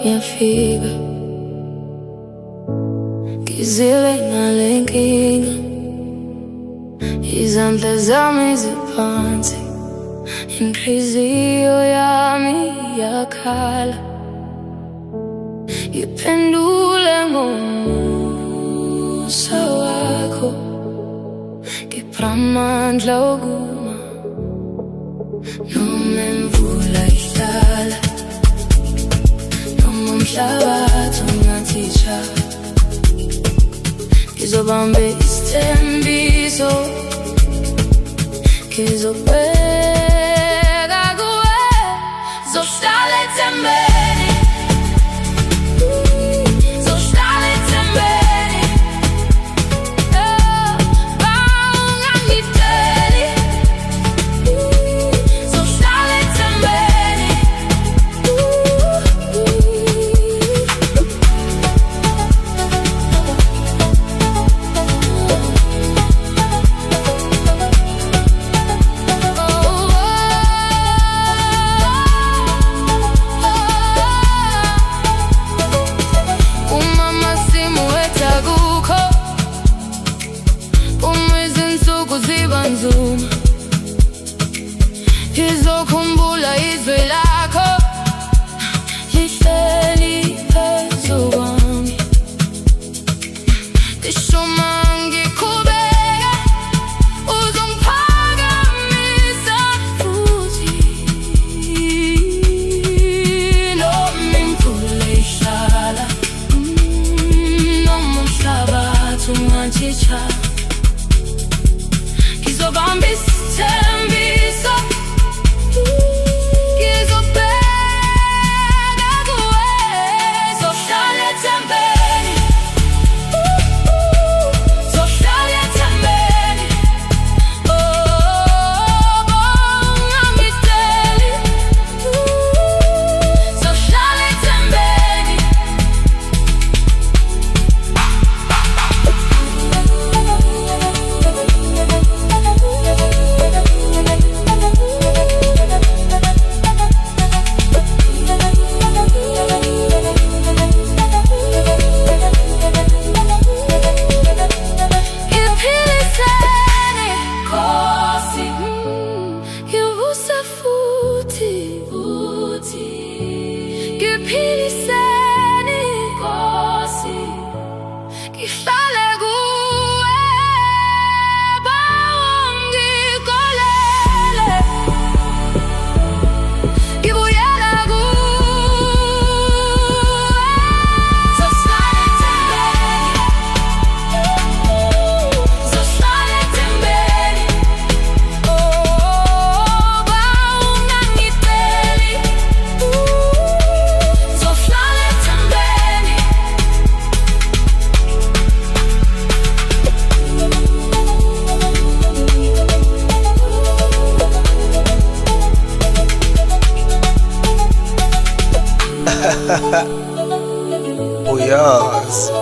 Uyafika ngizile ngalenkinga, izandla zami ziphansi, inhliziyo yami yakhala. Iphendule ngomusa wakho, ngipha amandla okuma noma imvula ihlala, umhlabathi ungathitsha. Ngizobambe isithembiso, ngizobheka kuwe, zohlala ethembeni. Ngizokhumbula izwi lakho lihleli phezu kwami, lisho mangikhubeka uzongiphakamisa futhi. Noma imvula ihlala, noma umhlabathi ungathitsha, ngizobamba isithembiso, ngizobheka kuwe, zohlala ethembeni. Zohlala ethembeni. Ungangideli. Zohlala ethembeni. Uyazi